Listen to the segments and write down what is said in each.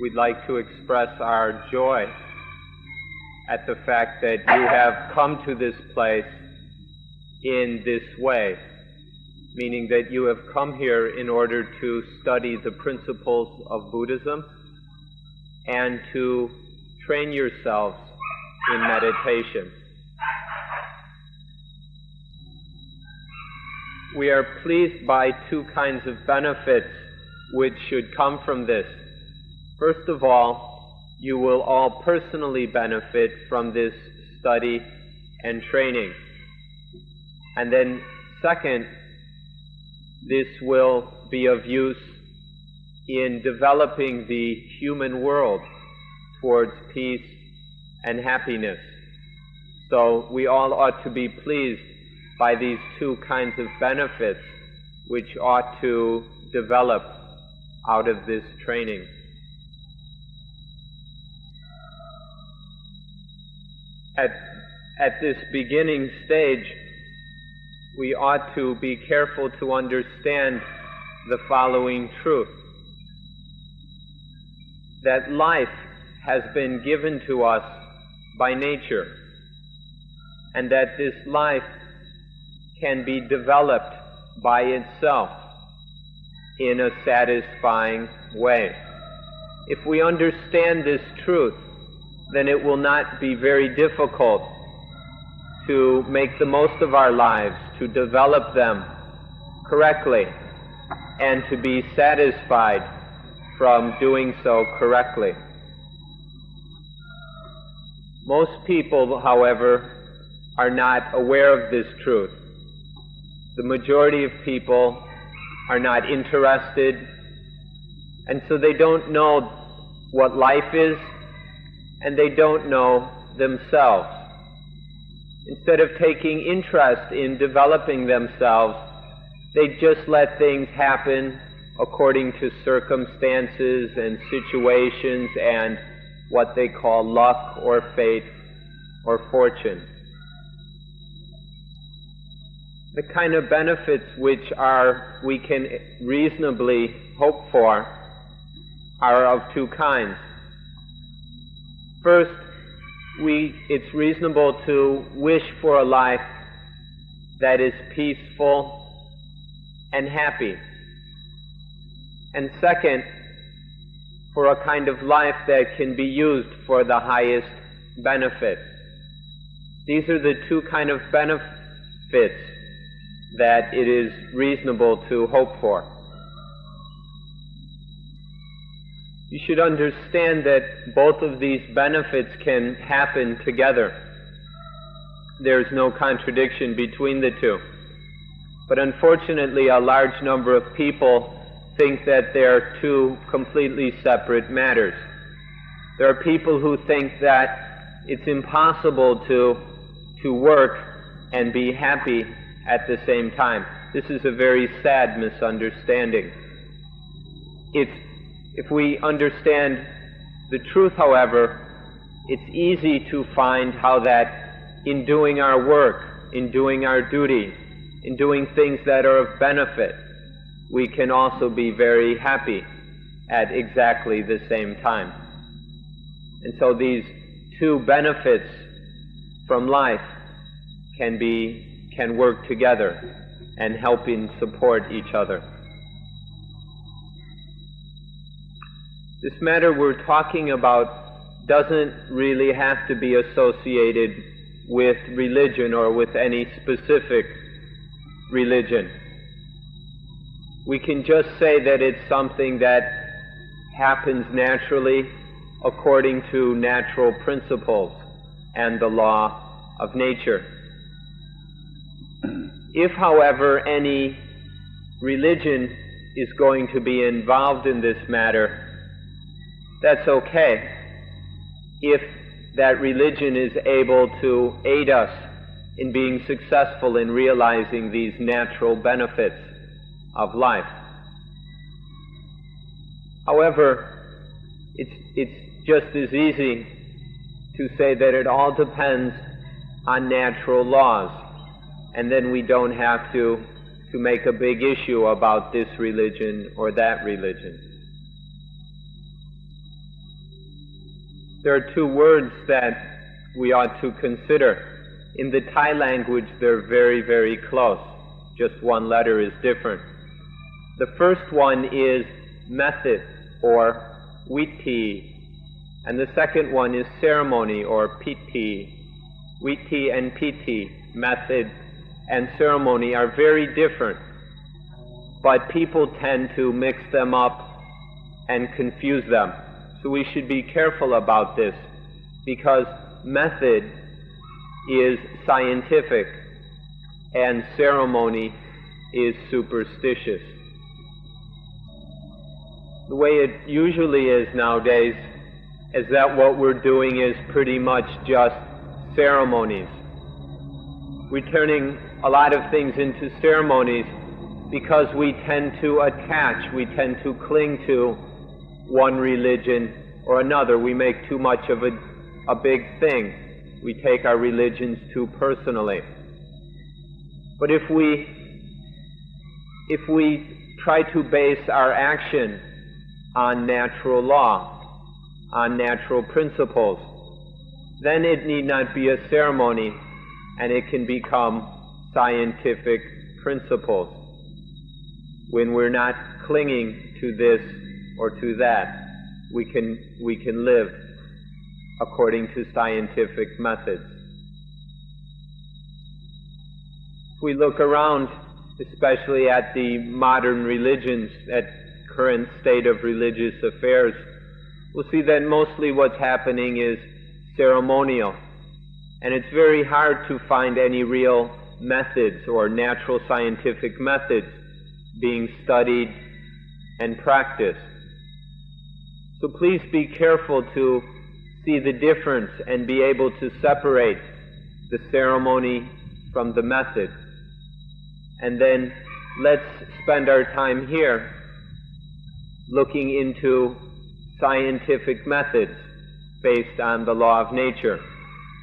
we'd like to express our joy at the fact that you have come to this place in this way, meaning that you have come here in order to study the principles of Buddhism and to train yourselves in meditation. We are pleased by two kinds of benefits which should come from this. First of all, you will all personally benefit from this study and training. And then second, this will be of use in developing the human world towards peace and happiness. So we all ought to be pleased by these two kinds of benefits which ought to develop out of this training. At this beginning stage, we ought to be careful to understand the following truth: that life has been given to us by nature, and that this life can be developed by itself in a satisfying way. If we understand this truth, then it will not be very difficult to make the most of our lives, to develop them correctly, and to be satisfied from doing so correctly. Most people, however, are not aware of this truth. The majority of people are not interested, and so they don't know what life is, and they don't know themselves. Instead of taking interest in developing themselves, they just let things happen according to circumstances and situations and what they call luck or fate or fortune. The kind of benefits which we can reasonably hope for are of two kinds. First, it's reasonable to wish for a life that is peaceful and happy. And second, for a kind of life that can be used for the highest benefit. These are the two kind of benefits that it is reasonable to hope for. You should understand that both of these benefits can happen together. There's no contradiction between the two. But unfortunately, a large number of people think that they're two completely separate matters. There are people who think that it's impossible to work and be happy at the same time. This is a very sad misunderstanding. If we understand the truth, however, it's easy to find how that in doing our work, in doing our duty, in doing things that are of benefit, we can also be very happy at exactly the same time. And so these two benefits from life can work together and help in support each other. This matter we're talking about doesn't really have to be associated with religion or with any specific religion. We can just say that it's something that happens naturally according to natural principles and the law of nature. If, however, any religion is going to be involved in this matter, that's okay, if that religion is able to aid us in being successful in realizing these natural benefits of life. However, it's just as easy to say that it all depends on natural laws, and then we don't have to make a big issue about this religion or that religion. There are two words that we ought to consider. In the Thai language, they're very, very close. Just one letter is different. The first one is method, or witi, and the second one is ceremony, or piti. Witi and piti, method and ceremony, are very different, but people tend to mix them up and confuse them. So we should be careful about this, because method is scientific and ceremony is superstitious. The way it usually is nowadays is that what we're doing is pretty much just ceremonies. We're turning a lot of things into ceremonies because we tend to attach, we tend to cling to one religion or another. We make too much of a big thing. We take our religions too personally. But if we try to base our action on natural law, on natural principles, then it need not be a ceremony, and it can become scientific principles. When we're not clinging to this or to that, we can live according to scientific methods. If we look around, especially at the modern religions, at current state of religious affairs, we'll see that mostly what's happening is ceremonial. And it's very hard to find any real methods or natural scientific methods being studied and practiced. So please be careful to see the difference and be able to separate the ceremony from the method. And then let's spend our time here looking into scientific methods based on the law of nature.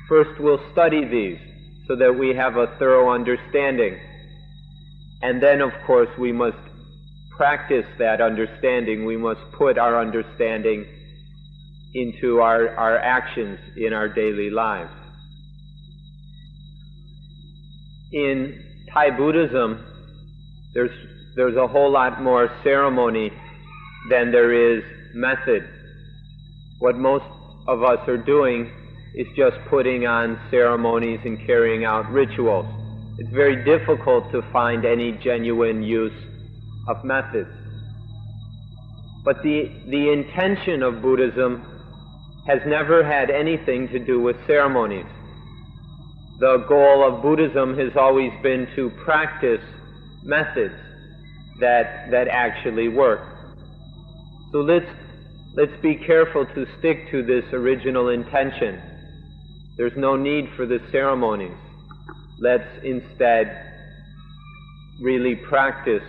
First, we'll study these so that we have a thorough understanding. And then, of course, we must practice that understanding. We must put our understanding into our actions in our daily lives. In Thai Buddhism, there's a whole lot more ceremony than there is method. What most of us are doing is just putting on ceremonies and carrying out rituals. It's very difficult to find any genuine use of methods. But the intention of Buddhism has never had anything to do with ceremonies. The goal of Buddhism has always been to practice methods that actually work. So let's be careful to stick to this original intention. There's no need for the ceremonies. Let's instead really practice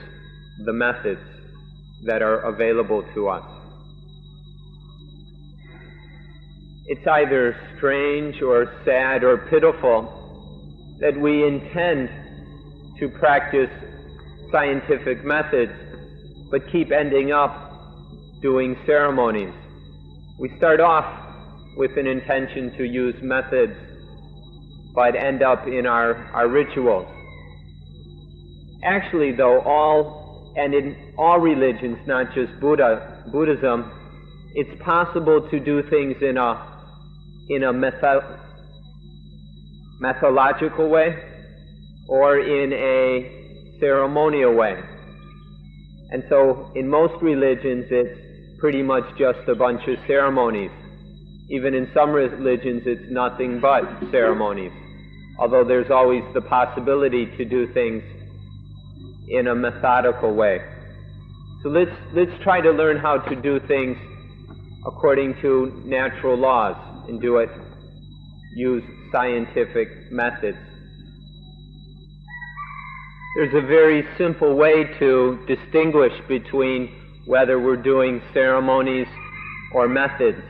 the methods that are available to us. It's either strange or sad or pitiful that we intend to practice scientific methods but keep ending up doing ceremonies. We start off with an intention to use methods but end up in our rituals. Actually, though, in all religions, not just Buddhism, it's possible to do things in a methodological way or in a ceremonial way. And so in most religions it's pretty much just a bunch of ceremonies. Even in some religions it's nothing but ceremonies, although there's always the possibility to do things in a methodical way. So let's try to learn how to do things according to natural laws and use scientific methods. There's a very simple way to distinguish between whether we're doing ceremonies or methods.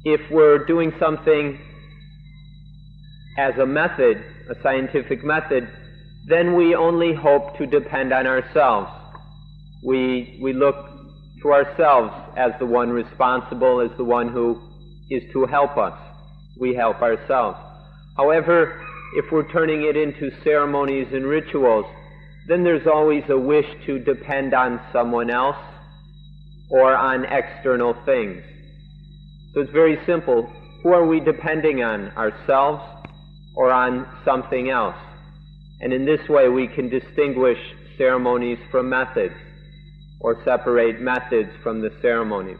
If we're doing something as a method, a scientific method, then we only hope to depend on ourselves. We look to ourselves as the one responsible, as the one who is to help us. We help ourselves. However, if we're turning it into ceremonies and rituals, then there's always a wish to depend on someone else or on external things. So it's very simple. Who are we depending on, ourselves or on something else? And in this way we can distinguish ceremonies from methods, or separate methods from the ceremonies.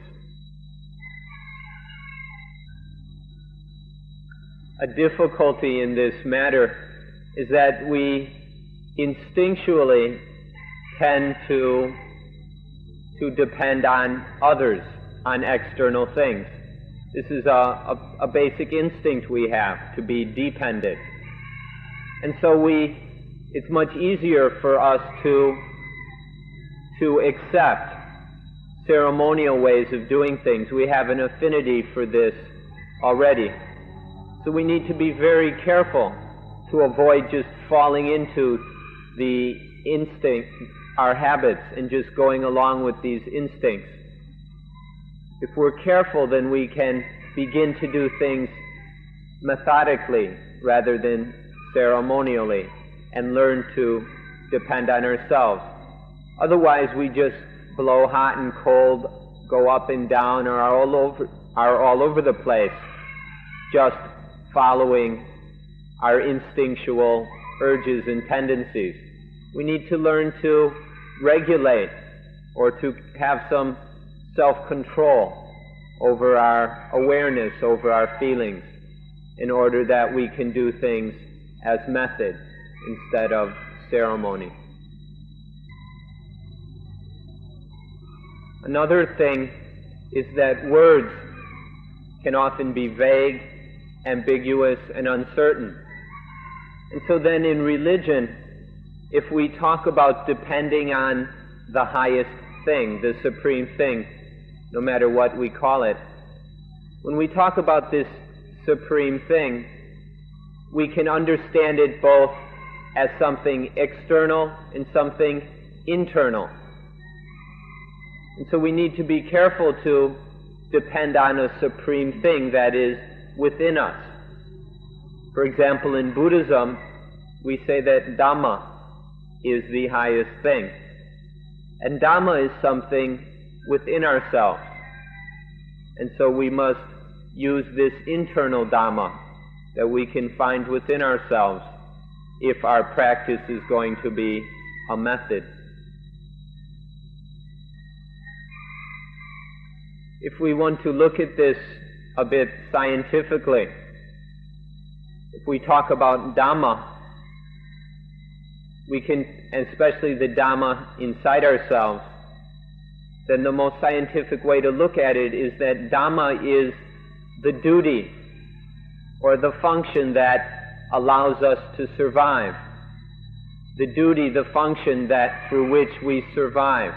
A difficulty in this matter is that we instinctually tend to depend on others, on external things. This is a basic instinct we have, to be dependent. And so it's much easier for us to accept ceremonial ways of doing things. We have an affinity for this already. So we need to be very careful to avoid just falling into the instinct, our habits, and just going along with these instincts. If we're careful, then we can begin to do things methodically rather than ceremonially, and learn to depend on ourselves. Otherwise, we just blow hot and cold, go up and down, or are all over the place, just following our instinctual urges and tendencies. We need to learn to regulate, or to have some self-control over our awareness, over our feelings, in order that we can do things as method instead of ceremony. Another thing is that words can often be vague, ambiguous, and uncertain. And so then in religion, if we talk about depending on the highest thing, the supreme thing, no matter what we call it, when we talk about this supreme thing, we can understand it both as something external and something internal. And so we need to be careful to depend on a supreme thing that is within us. For example, in Buddhism, we say that Dhamma is the highest thing. And Dhamma is something within ourselves. And so we must use this internal Dhamma that we can find within ourselves if our practice is going to be a method. If we want to look at this a bit scientifically, if we talk about Dhamma, we can, especially the Dhamma inside ourselves, then the most scientific way to look at it is that Dhamma is the duty or the function that allows us to survive. The duty, the function that through which we survive,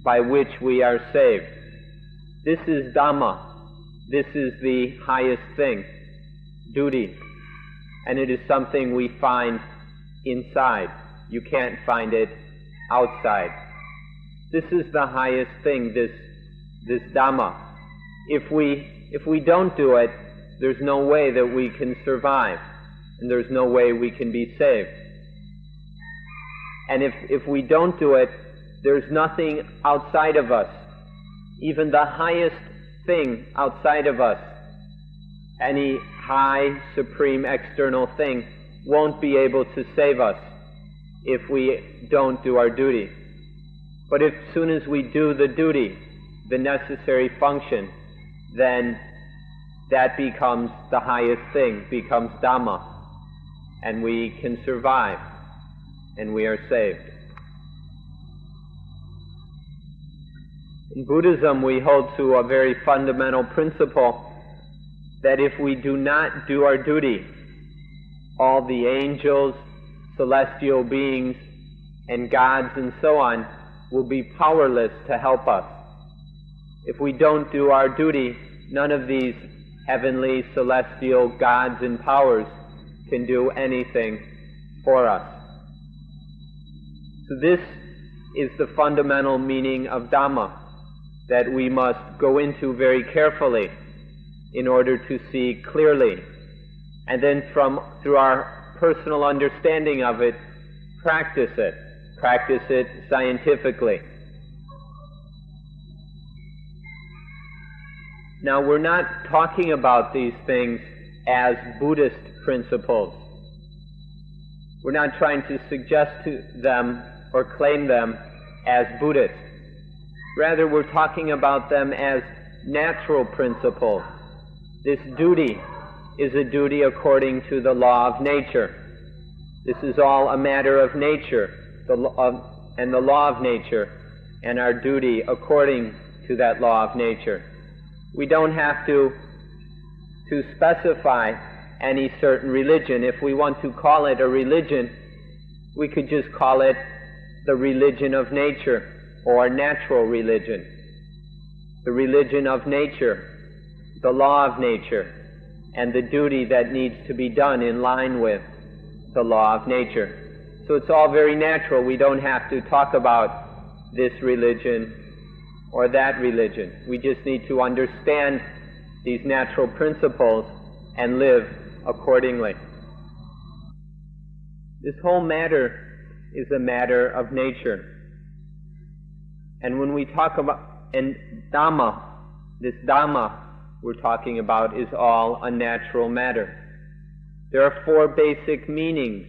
by which we are saved. This is Dhamma. This is the highest thing, duty. And it is something we find inside. You can't find it outside. This is the highest thing, this Dhamma. If we don't do it, there's no way that we can survive, and there's no way we can be saved. And if we don't do it, there's nothing outside of us, even the highest thing outside of us, any high, supreme, external thing won't be able to save us if we don't do our duty. But as soon as we do the duty, the necessary function, then that becomes the highest thing, becomes Dhamma, and we can survive, and we are saved. In Buddhism, we hold to a very fundamental principle that if we do not do our duty, all the angels, celestial beings, and gods and so on will be powerless to help us. If we don't do our duty, none of these heavenly, celestial gods and powers can do anything for us. So this is the fundamental meaning of Dhamma. that we must go into very carefully in order to see clearly, and then through our personal understanding of it, practice it scientifically. Now, we're not talking about these things as Buddhist principles. We're not trying to suggest to them or claim them as Buddhist. Rather, we're talking about them as natural principles. This duty is a duty according to the law of nature. This is all a matter of nature, and the law of nature, and our duty according to that law of nature. We don't have to specify any certain religion. If we want to call it a religion, we could just call it the religion of nature, or natural religion. The religion of nature, the law of nature, and the duty that needs to be done in line with the law of nature. So it's all very natural. We don't have to talk about this religion or that religion. We just need to understand these natural principles and live accordingly. This whole matter is a matter of nature. And when we talk about, and Dhamma, this Dhamma we're talking about is all a natural matter. There are four basic meanings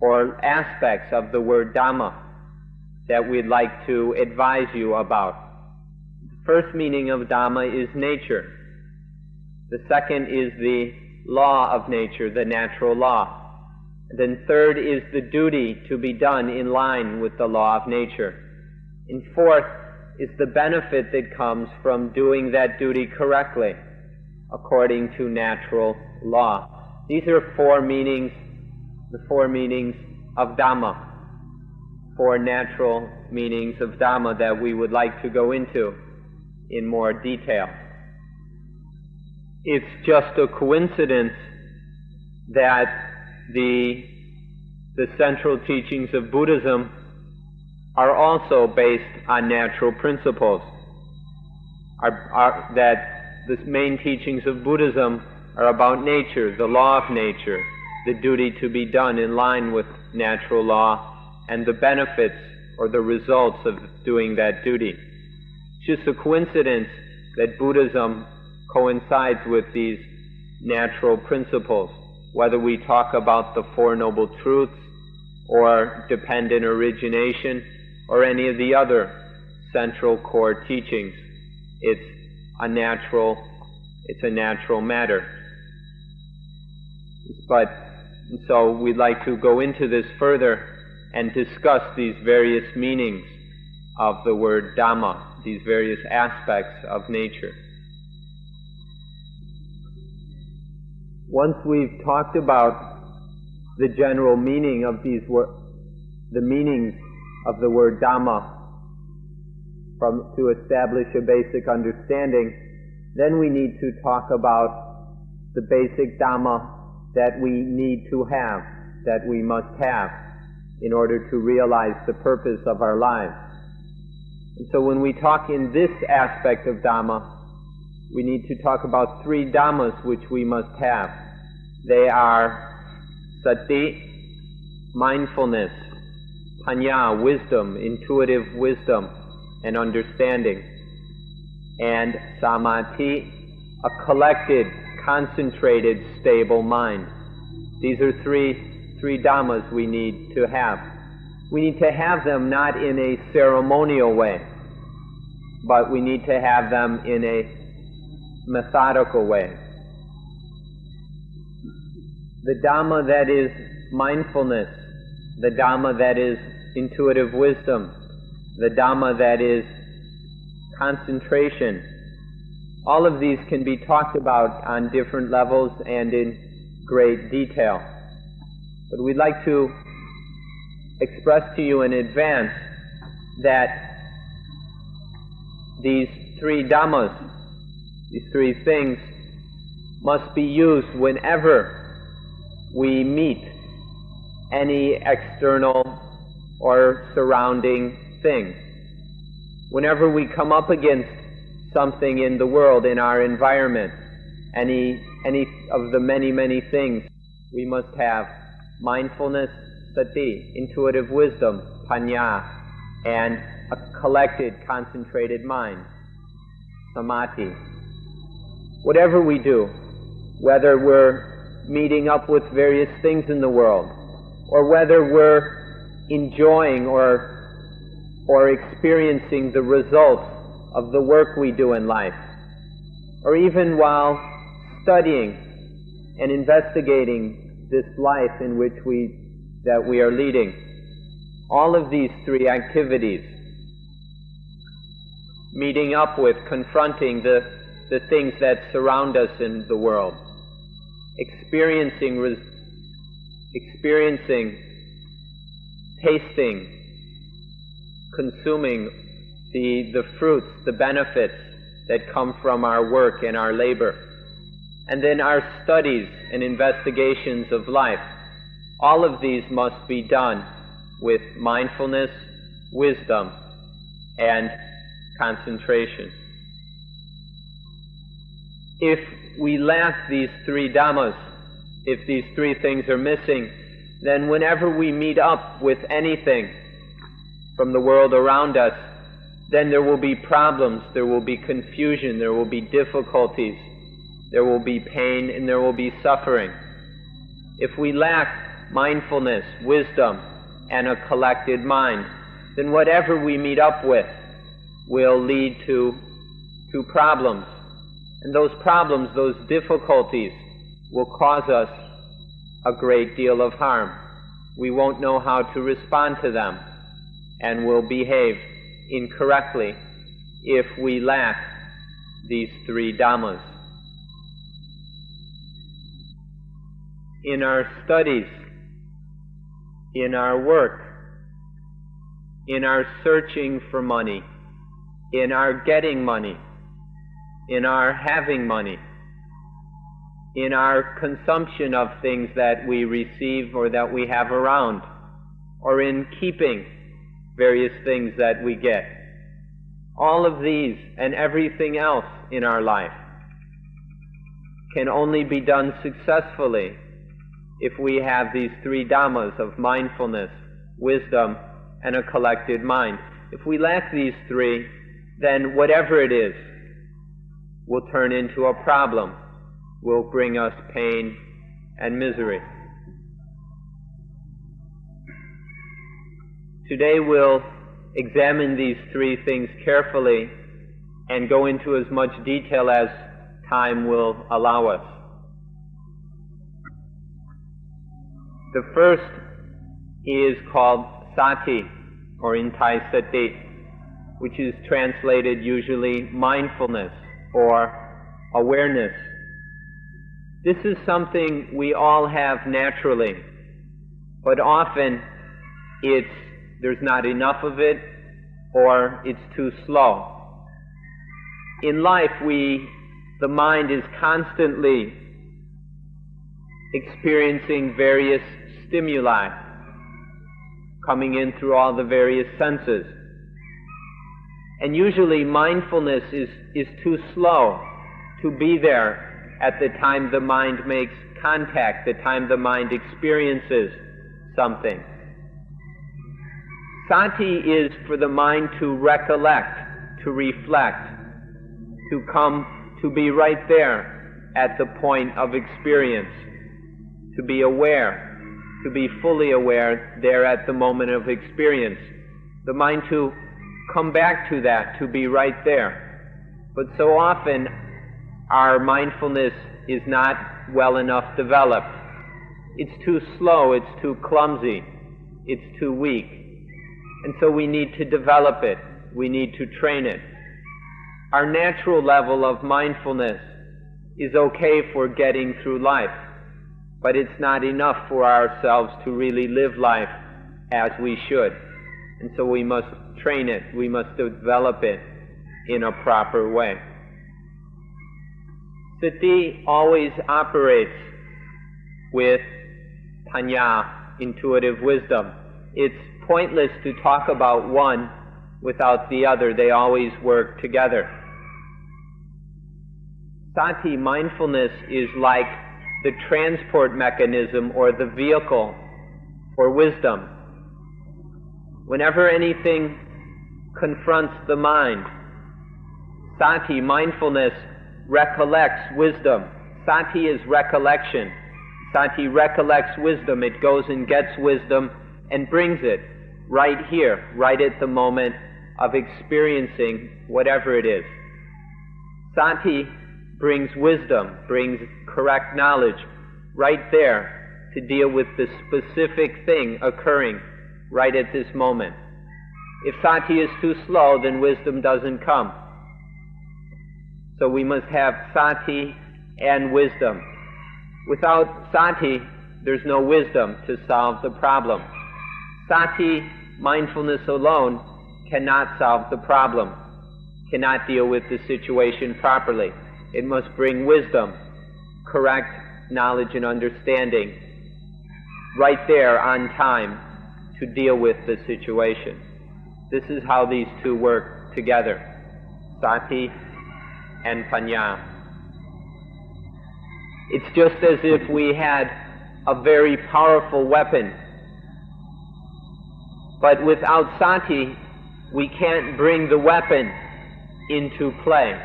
or aspects of the word Dhamma that we'd like to advise you about. The first meaning of Dhamma is nature. The second is the law of nature, the natural law. And then third is the duty to be done in line with the law of nature. And fourth is the benefit that comes from doing that duty correctly, according to natural law. These are the four meanings of Dhamma, four natural meanings of Dhamma that we would like to go into in more detail. It's just a coincidence that the central teachings of Buddhism are also based on natural principles. That the main teachings of Buddhism are about nature, the law of nature, the duty to be done in line with natural law, and the benefits or the results of doing that duty. It's just a coincidence that Buddhism coincides with these natural principles, whether we talk about the Four Noble Truths or dependent origination or any of the other central core teachings. It's a natural matter. So we'd like to go into this further and discuss these various meanings of the word Dhamma, these various aspects of nature. Once we've talked about the general meaning of the meanings of the word Dhamma, to establish a basic understanding, then we need to talk about the basic Dhamma that we need to have, that we must have, in order to realize the purpose of our lives. And so when we talk in this aspect of Dhamma, we need to talk about three Dhammas which we must have. They are Sati, mindfulness, Panya, wisdom, intuitive wisdom and understanding, and Samadhi, a collected, concentrated, stable mind. These are three Dhammas we need to have. We need to have them not in a ceremonial way, but we need to have them in a methodical way. The Dhamma that is mindfulness, the Dhamma that is intuitive wisdom, the Dhamma that is concentration, all of these can be talked about on different levels and in great detail. But we'd like to express to you in advance that these three Dhammas, these three things, must be used whenever we meet any external or surrounding thing. Whenever we come up against something in the world, in our environment, any of the many things, we must have mindfulness, sati, intuitive wisdom, panya, and a collected, concentrated mind, samadhi. Whatever we do, whether we're meeting up with various things in the world, or whether we're enjoying or experiencing the results of the work we do in life, or even while studying and investigating this life in which that we are leading, all of these three activities, meeting up with, confronting the things that surround us in the world, experiencing, tasting, consuming the fruits, the benefits that come from our work and our labor, and then our studies and investigations of life. All of these must be done with mindfulness, wisdom, and concentration. If we lack these three dhammas, if these three things are missing, then whenever we meet up with anything from the world around us, then there will be problems, there will be confusion, there will be difficulties, there will be pain, and there will be suffering. If we lack mindfulness, wisdom, and a collected mind, then whatever we meet up with will lead to problems. And those problems, those difficulties, will cause us a great deal of harm. We won't know how to respond to them, and will behave incorrectly if we lack these three dhammas. In our studies, in our work, in our searching for money, in our getting money, in our having money, in our consumption of things that we receive or that we have around, or in keeping various things that we get. All of these and everything else in our life can only be done successfully if we have these three dhammas of mindfulness, wisdom, and a collected mind. If we lack these three, then whatever it is will turn into a problem, will bring us pain and misery. Today we'll examine these three things carefully and go into as much detail as time will allow us. The first is called sati, or intai sati, which is translated usually mindfulness or awareness. This is something we all have naturally, but often there's not enough of it, or it's too slow. In life, the mind is constantly experiencing various stimuli coming in through all the various senses. And usually mindfulness is too slow to be there at the time the mind makes contact, the time the mind experiences something. Sati is for the mind to recollect, to reflect, to be right there at the point of experience, to be aware, to be fully aware there at the moment of experience. The mind to come back to that, to be right there. But so often our mindfulness is not well enough developed. It's too slow, it's too clumsy, it's too weak. And so we need to develop it, we need to train it. Our natural level of mindfulness is okay for getting through life, but it's not enough for ourselves to really live life as we should. And so we must train it, we must develop it in a proper way. Sati always operates with panya, intuitive wisdom. It's pointless to talk about one without the other. They always work together. Sati, mindfulness, is like the transport mechanism or the vehicle for wisdom. Whenever anything confronts the mind, Sati, mindfulness, recollects wisdom. Sati is recollection. Sati recollects wisdom. It goes and gets wisdom and brings it right here, right at the moment of experiencing whatever it is. Sati brings wisdom, brings correct knowledge right there to deal with the specific thing occurring right at this moment. If Sati is too slow, then wisdom doesn't come. So we must have Sati and wisdom. Without Sati, there's no wisdom to solve the problem. Sati, mindfulness alone, cannot solve the problem, cannot deal with the situation properly. It must bring wisdom, correct knowledge and understanding, right there on time to deal with the situation. This is how these two work together, Sati and Panya. It's just as if we had a very powerful weapon, but without Sati, we can't bring the weapon into play,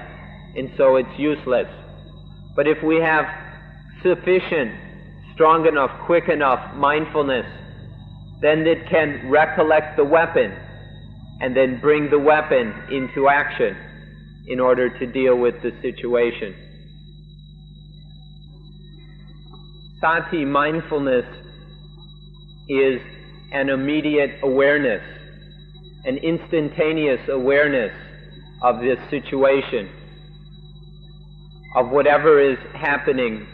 and so it's useless. But if we have sufficient, strong enough, quick enough mindfulness, then it can recollect the weapon and then bring the weapon into action in order to deal with the situation. Sati, mindfulness, is an immediate awareness, an instantaneous awareness of this situation, of whatever is happening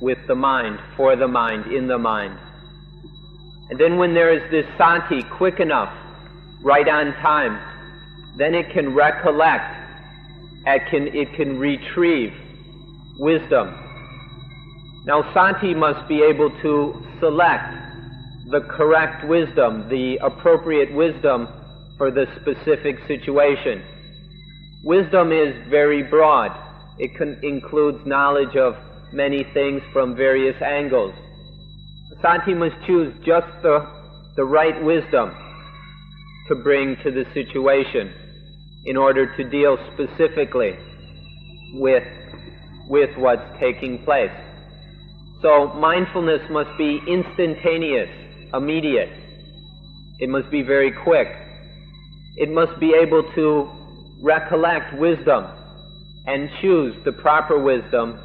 with the mind, for the mind, in the mind. And then when there is this Sati quick enough, right on time, then it can recollect, it can retrieve wisdom. Now Sati must be able to select the correct wisdom, the appropriate wisdom for the specific situation. Wisdom is very broad. It includes knowledge of many things from various angles. Sati must choose just the right wisdom to bring to the situation in order to deal specifically with what's taking place. So mindfulness must be instantaneous, immediate. It must be very quick. It must be able to recollect wisdom and choose the proper wisdom.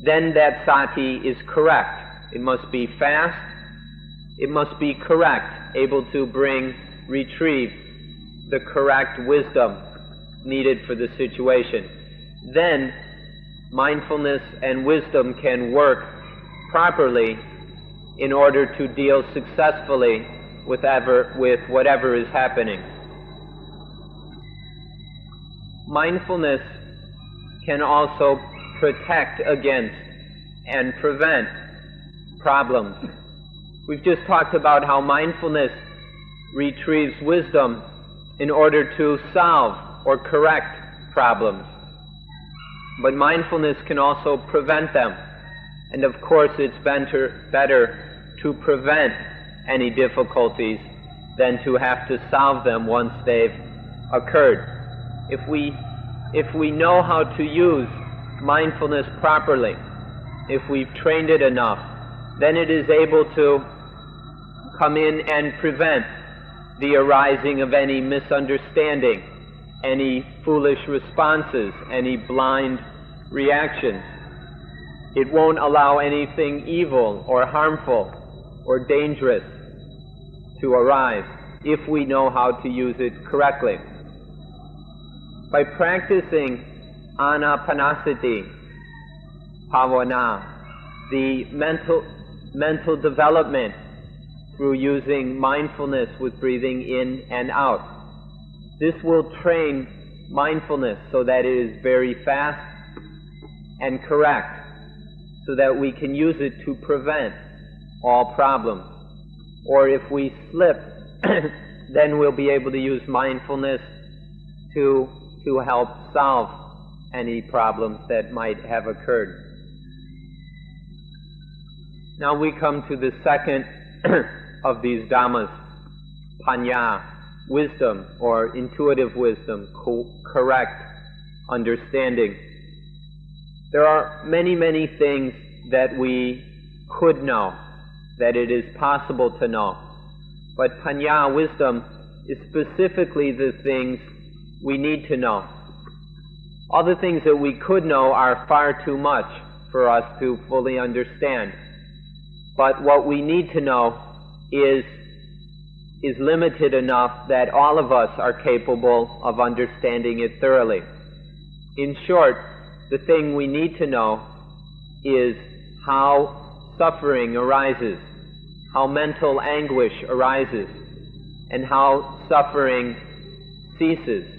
Then that Sati is correct. It must be fast. It must be correct, able to retrieve the correct wisdom needed for the situation. Then mindfulness and wisdom can work properly in order to deal successfully with whatever is happening. Mindfulness can also protect against and prevent problems. We've just talked about how mindfulness retrieves wisdom in order to solve or correct problems. But mindfulness can also prevent them. And of course it's better to prevent any difficulties than to have to solve them once they've occurred. If we know how to use mindfulness properly, if we've trained it enough, then it is able to come in and prevent the arising of any misunderstanding, any foolish responses, any blind reactions. It won't allow anything evil or harmful or dangerous to arise if we know how to use it correctly. By practicing anapanasati, bhavana, the mental development through using mindfulness with breathing in and out, this will train mindfulness so that it is very fast and correct, so that we can use it to prevent all problems. Or if we slip then we'll be able to use mindfulness to help solve any problems that might have occurred. Now we come to the second of these dhammas, panya, wisdom or intuitive wisdom, correct understanding. There are many, many things that we could know, that it is possible to know. But panya, wisdom, is specifically the things we need to know. All the things that we could know are far too much for us to fully understand. But what we need to know is limited enough that all of us are capable of understanding it thoroughly. In short, the thing we need to know is how suffering arises, how mental anguish arises, and how suffering ceases.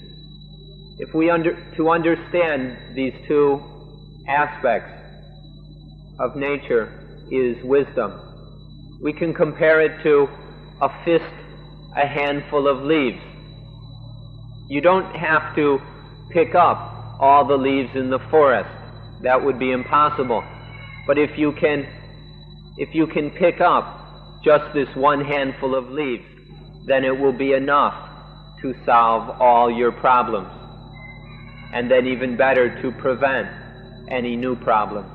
If we to understand these two aspects of nature is wisdom. We can compare it to a fist, a handful of leaves. You don't have to pick up all the leaves in the forest. That would be impossible. But if you can pick up just this one handful of leaves, then it will be enough to solve all your problems. And then even better, to prevent any new problems.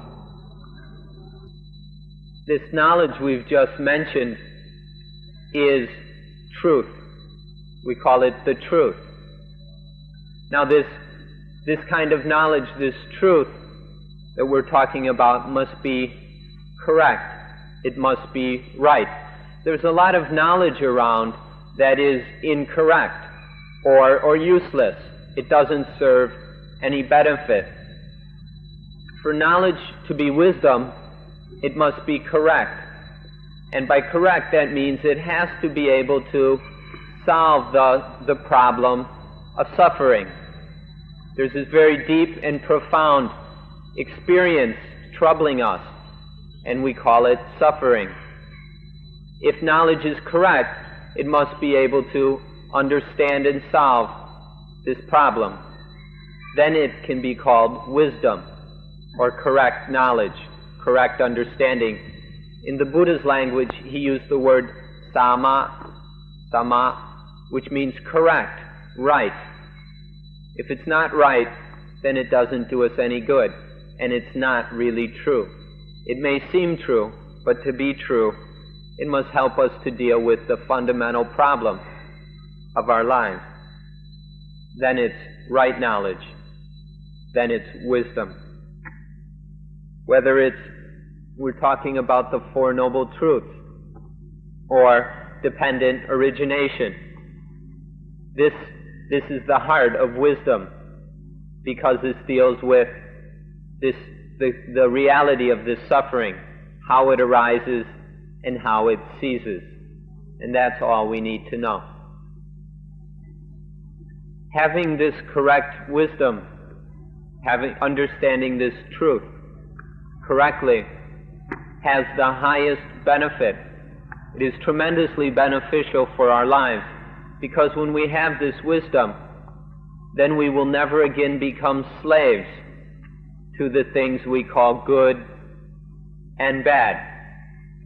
This knowledge we've just mentioned is truth. We call it the truth. Now this kind of knowledge, this truth that we're talking about, must be correct. It must be right. There's a lot of knowledge around that is incorrect or useless. It doesn't serve any benefit. For knowledge to be wisdom, it must be correct. And by correct, that means it has to be able to solve the problem of suffering. There's this very deep and profound experience troubling us, and we call it suffering. If knowledge is correct, it must be able to understand and solve this problem. Then it can be called wisdom, or correct knowledge, correct understanding. In the Buddha's language, he used the word sama, which means correct, right. If it's not right, then it doesn't do us any good, and it's not really true. It may seem true, but to be true, it must help us to deal with the fundamental problem of our lives. Then it's right knowledge. Then it's wisdom. Whether we're talking about the Four Noble Truths or dependent origination, this is the heart of wisdom, because this deals with the reality of this suffering, how it arises and how it ceases. And that's all we need to know. Having this correct wisdom, understanding this truth correctly, has the highest benefit. It is tremendously beneficial for our lives, because when we have this wisdom, then we will never again become slaves to the things we call good and bad.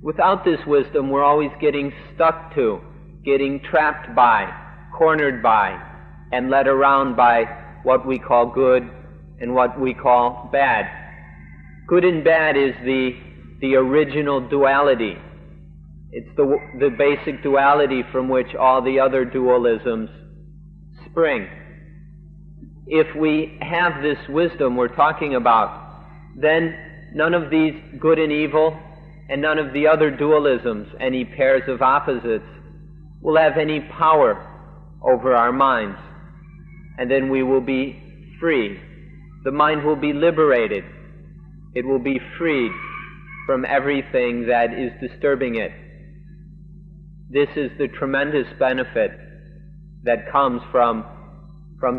Without this wisdom, we're always getting stuck to, getting trapped by, cornered by, and led around by what we call good and what we call bad. Good and bad is the original duality. It's the basic duality from which all the other dualisms spring. If we have this wisdom we're talking about, then none of these good and evil and none of the other dualisms, any pairs of opposites, will have any power over our minds. And then we will be free. The mind will be liberated. It will be freed from everything that is disturbing it. This is the tremendous benefit that comes from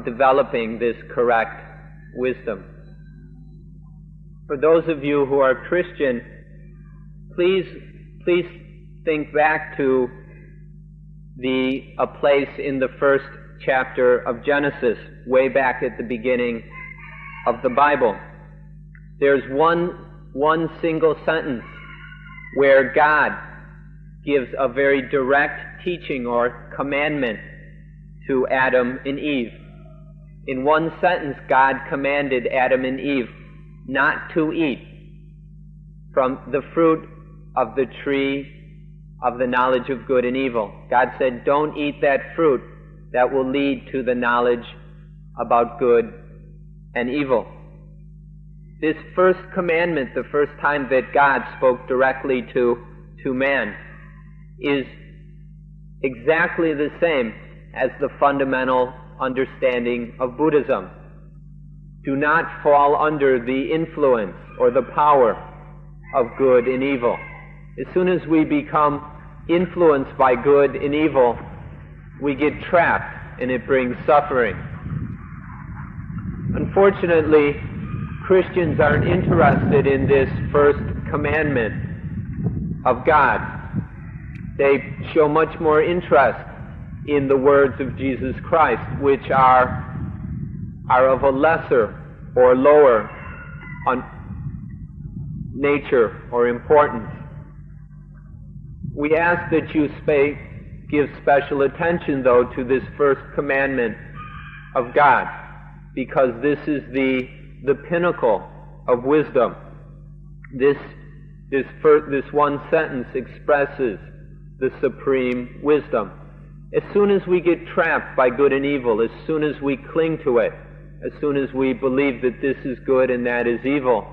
developing this correct wisdom. For those of you who are Christian, please think back to a place in the first chapter of Genesis, way back at the beginning of the Bible. There's one single sentence where God gives a very direct teaching or commandment to Adam and Eve. In one sentence, God commanded Adam and Eve not to eat from the fruit of the tree of the knowledge of good and evil. God said, don't eat that fruit that will lead to the knowledge about good and evil. This first commandment, the first time that God spoke directly to man, is exactly the same as the fundamental understanding of Buddhism. Do not fall under the influence or the power of good and evil. As soon as we become influenced by good and evil, we get trapped and it brings suffering. Unfortunately, Christians aren't interested in this first commandment of God. They show much more interest in the words of Jesus Christ, which are of a lesser or lower nature or importance. We ask that you give special attention, though, to this first commandment of God, because this is the pinnacle of wisdom. This one sentence expresses the supreme wisdom. As soon as we get trapped by good and evil, as soon as we cling to it, as soon as we believe that this is good and that is evil,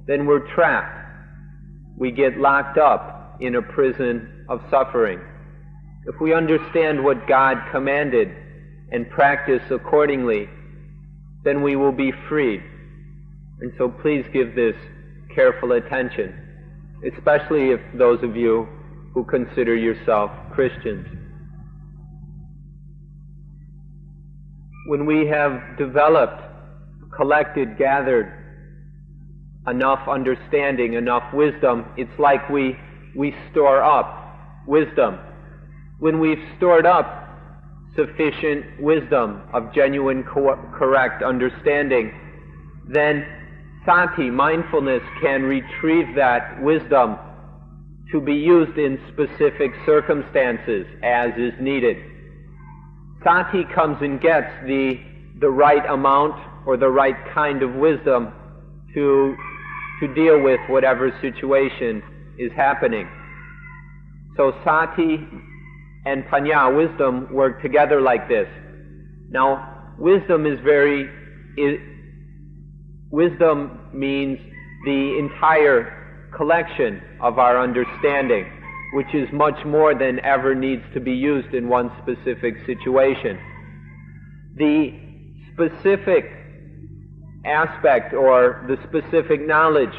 then we're trapped. We get locked up in a prison of suffering. If we understand what God commanded and practice accordingly, then we will be freed. And so please give this careful attention, especially if those of you who consider yourself Christians. When we have developed, collected, gathered enough understanding, enough wisdom, it's like we store up wisdom. When we've stored up sufficient wisdom of genuine, correct understanding, then sati, mindfulness, can retrieve that wisdom to be used in specific circumstances as is needed. Sati comes and gets the right amount or the right kind of wisdom to deal with whatever situation is happening. So sati and panya, wisdom, work together like this. Now, wisdom means the entire collection of our understanding, which is much more than ever needs to be used in one specific situation. The specific aspect or the specific knowledge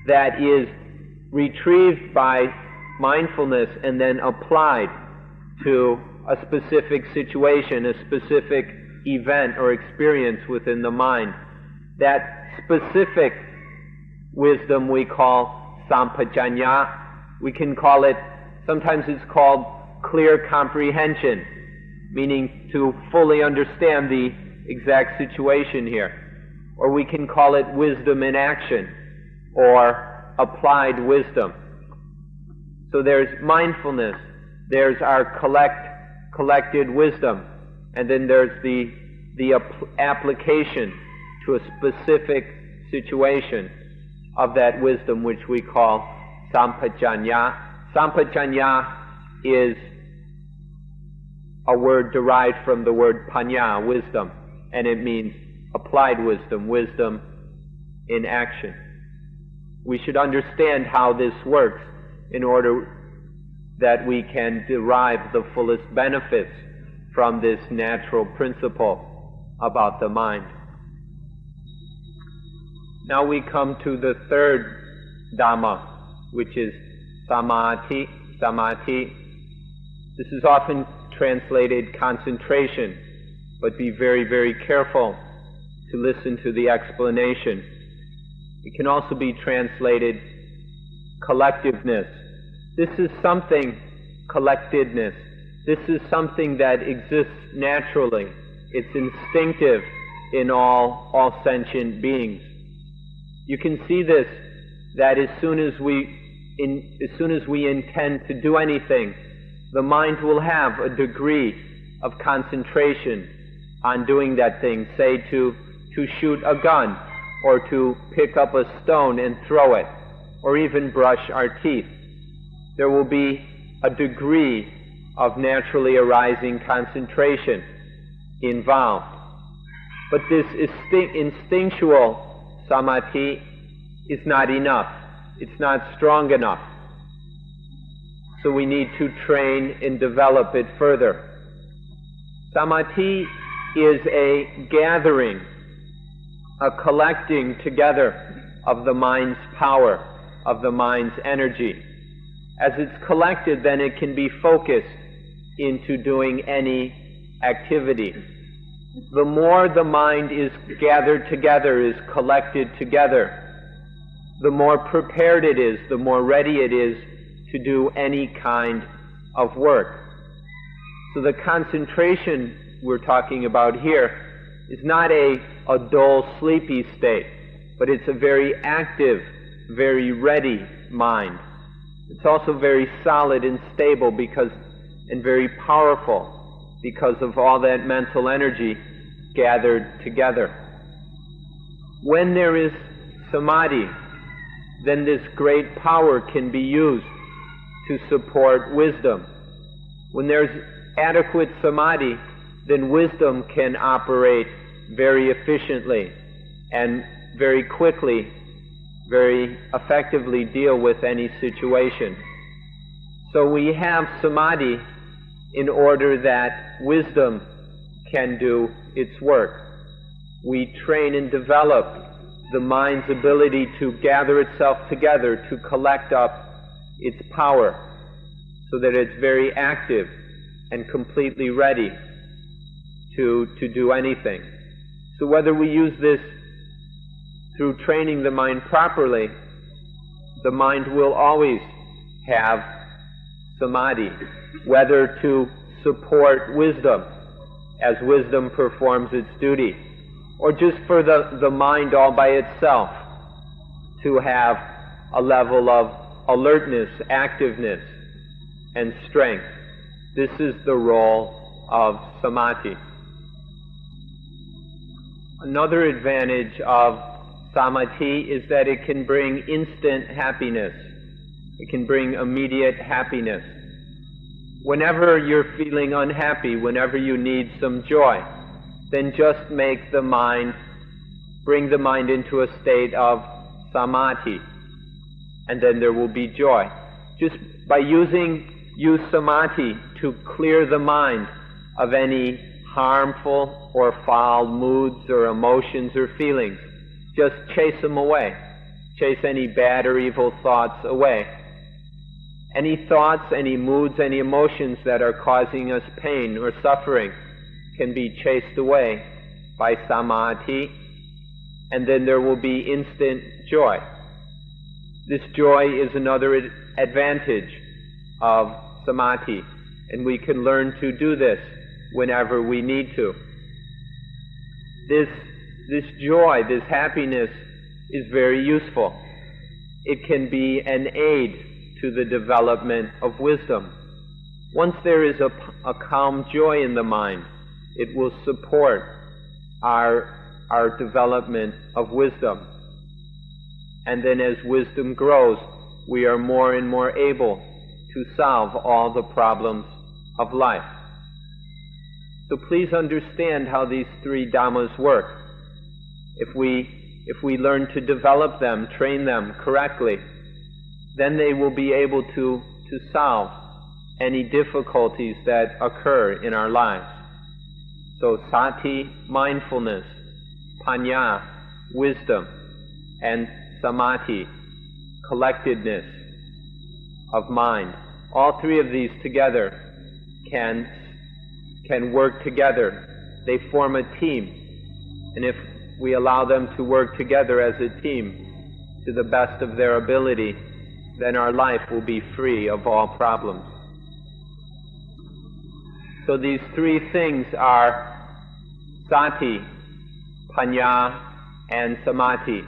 that is retrieved by mindfulness and then applied to a specific situation, a specific event or experience within the mind, that specific wisdom we call sampajanya. We can call it, sometimes it's called clear comprehension, meaning to fully understand the exact situation here. Or we can call it wisdom in action, or applied wisdom. So there's mindfulness, there's our collected wisdom, and then there's the application to a specific situation of that wisdom, which we call sampajanya. Sampajanya is a word derived from the word panya, wisdom, and it means applied wisdom, wisdom in action. We should understand how this works in order that we can derive the fullest benefits from this natural principle about the mind. Now we come to the third Dhamma, which is samadhi. This is often translated concentration, but be very, very careful to listen to the explanation. It can also be translated collectiveness. This is something, collectedness. This is something that exists naturally. It's instinctive in all sentient beings. You can see this, that as soon as we intend to do anything, the mind will have a degree of concentration on doing that thing, say to shoot a gun, or to pick up a stone and throw it, or even brush our teeth. There will be a degree of naturally arising concentration involved. But this instinctual samadhi is not enough. It's not strong enough. So we need to train and develop it further. Samadhi is a gathering, a collecting together of the mind's power, of the mind's energy. As it's collected, then it can be focused into doing any activity. The more the mind is gathered together, is collected together, the more prepared it is, the more ready it is to do any kind of work. So the concentration we're talking about here is not a dull, sleepy state, but it's a very active, very ready mind. It's also very solid and stable and very powerful because of all that mental energy gathered together. When there is samadhi, then this great power can be used to support wisdom. When there's adequate samadhi, then wisdom can operate very efficiently and very quickly, very effectively deal with any situation. So we have samadhi in order that wisdom can do its work. We train and develop the mind's ability to gather itself together, to collect up its power, so that it's very active and completely ready to do anything. So whether we use this through training the mind properly, the mind will always have samadhi, whether to support wisdom as wisdom performs its duty, or just for the mind all by itself to have a level of alertness, activeness, and strength. This is the role of samadhi. Another advantage of samadhi is that it can bring instant happiness. It can bring immediate happiness. Whenever you're feeling unhappy, whenever you need some joy, then just bring the mind into a state of samadhi, and then there will be joy. Just by use samadhi to clear the mind of any harmful or foul moods or emotions or feelings. Just chase them away. Chase any bad or evil thoughts away. Any thoughts, any moods, any emotions that are causing us pain or suffering can be chased away by samadhi, and then there will be instant joy. This joy is another advantage of samadhi, and we can learn to do this whenever we need to. This joy, this happiness is very useful. It can be an aid to the development of wisdom. Once there is a calm joy in the mind, it will support our development of wisdom. And then as wisdom grows, we are more and more able to solve all the problems of life. So please understand how these three dhammas work. If we learn to develop them, train them correctly, then they will be able to solve any difficulties that occur in our lives. So sati, mindfulness, panya, wisdom, and samadhi, collectedness of mind. All three of these together can work together. They form a team. And if we allow them to work together as a team to the best of their ability, then our life will be free of all problems. So these three things are sati, panya, and samadhi: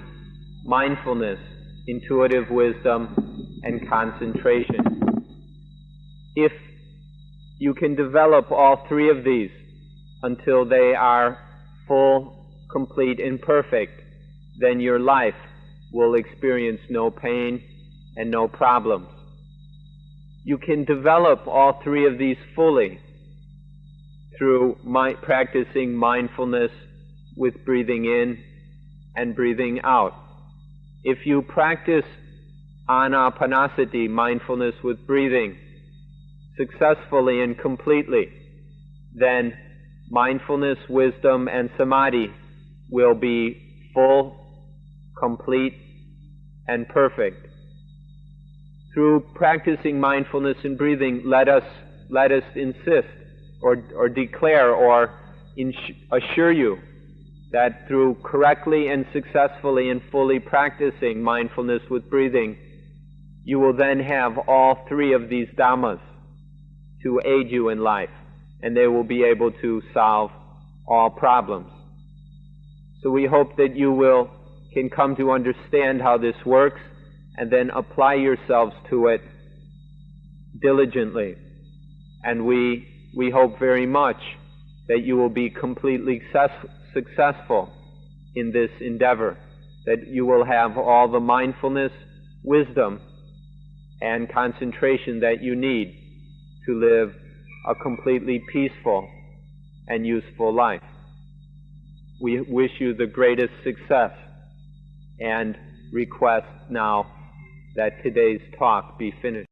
mindfulness, intuitive wisdom, and concentration. If you can develop all three of these until they are full, complete, and perfect, then your life will experience no pain and no problems. You can develop all three of these fully through practicing mindfulness with breathing in and breathing out. If you practice anapanasati, mindfulness with breathing, successfully and completely, then mindfulness, wisdom, and samadhi will be full, complete, and perfect. Through practicing mindfulness and breathing, let us insist or declare or assure you that through correctly and successfully and fully practicing mindfulness with breathing, you will then have all three of these dhammas to aid you in life, and they will be able to solve all problems. So we hope that you can come to understand how this works and then apply yourselves to it diligently. And we hope very much that you will be completely successful in this endeavor, that you will have all the mindfulness, wisdom, and concentration that you need to live a completely peaceful and useful life. We wish you the greatest success and request now that today's talk be finished.